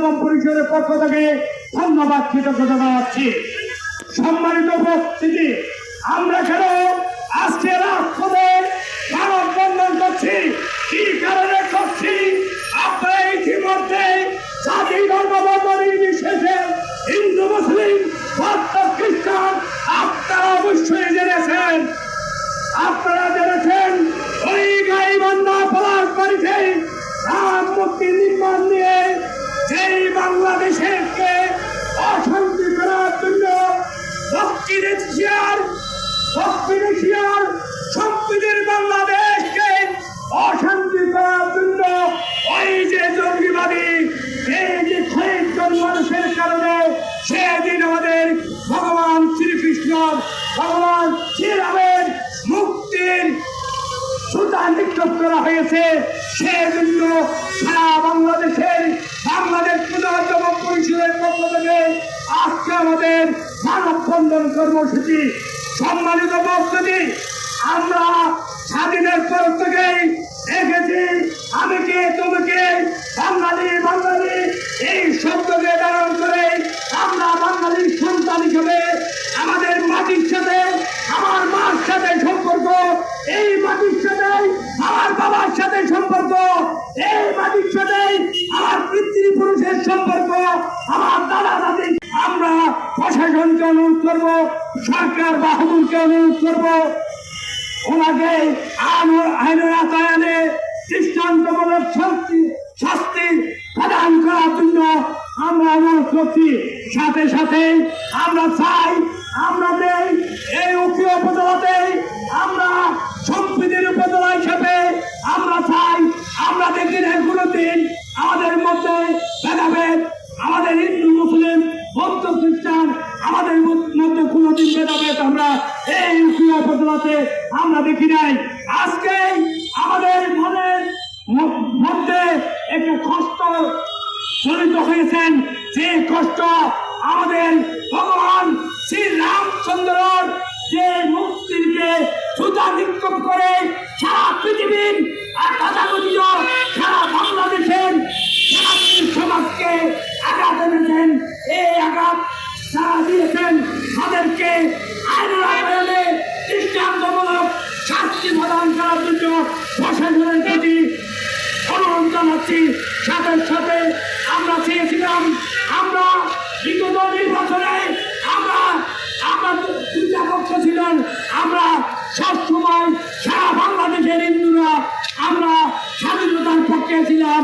দমন পরিষদের পক্ষ থেকে ধন্যবাদ কৃতজ্ঞতা জানাচ্ছি। সম্মানিত উপস্থিতি, আমরা কেন আজকে রাজপথে মানববন্ধন করছি, কি কারণে করছি আপনারা ইতিমধ্যে জাতি ধর্ম বর্ণ নির্বিশেষে হিন্দু মুসলিম বৌদ্ধ খ্রিস্টান আপনারা অবশ্যই জেনেছেন। আপনারা জেনেছেন ওই গাইবান্ধা পলাশ বাড়িতে রাম মূর্তি নির্মাণ নিয়ে যেই বাংলাদেশকে অশান্তি করার জন্য দক্ষিণ এশিয়ার সম্প্রীতির বাংলাদেশকে অশান্তি করার জন্য ওই যে জঙ্গিবাদী এই যে কয়েকজন মানুষের কারণে সেদিন আমাদের ভগবান শ্রীকৃষ্ণ ভগবান শ্রীরামের মুক্তির সুতা নিক্ষেপ করা হয়েছে। সেজন্য সারা বাংলাদেশ পুনর্দমন পরিষদের পক্ষ থেকে আজকে আমাদের মানববন্ধন কর্মসূচি। সম্মানিত উপস্থিতি, আমরা স্বাধীনের পর থেকেই দেখেছি আমি কে তুমি কে, বাঙালি এই শব্দকে ধারণ করে আমরা বাঙালির সন্তান হিসেবে আমাদের মাটির সাথে আমার মার সাথে সম্পর্ক, এই মাটির সাথে আমার বাবার সাথে সম্পর্ক, এই মাটির সাথে আমার পিতৃপুরুষের সম্পর্ক, আমার দাদা দাদি। আমরা প্রশাসনকে অনুরোধ করবো, সরকার বাহাদুরকে অনুরোধ করবো, ওনাকে আইনের আওতায় দৃষ্টান্তমূলক শাস্তি প্রদান করার জন্য আমরা অনুরোধ করছি। সাথে সাথে আমরা চাই আমাদের এই উকিল উপজেলাতে আমরা সম্প্রীতির উপজেলা হিসেবে আমরা চাই আমরা দেখি না কোনোদিন আমাদের মধ্যে ভেদাভেদ, আমাদের হিন্দু মুসলিম বৌদ্ধ খ্রিস্টান আমাদের মধ্যে কোনোদিন ভেদাভেদ আমরা এই উকিল উপজেলাতে আমরা দেখি নাই। আজকে আমাদের মনের মধ্যে একটা কষ্ট জড়িত হয়েছেন, যে কষ্ট আমাদের ভগবান শ্রী রামচন্দ্রর যে মুক্তিকে সুতা নিক্ষেপ করে সারা পৃথিবীর আর তথাকথিত সারা বাংলাদেশের সমাজকে আঘাত এনেছেন। এই আঘাত সারা দিয়েছেন, তাদেরকে আইনে দৃষ্টান্তমূলক শাস্তি প্রদান করার জন্য প্রশাসনের প্রতি অনুরোধ জানাচ্ছি। সাথে সাথে আমরা চেয়েছিলাম আমরা বিগত নির্বাচনে আমরা দুইটা পক্ষ ছিলেন, আমরা সবসময় সারা বাংলাদেশের হিন্দুরা আমরা স্বাধীনতার পক্ষে ছিলাম।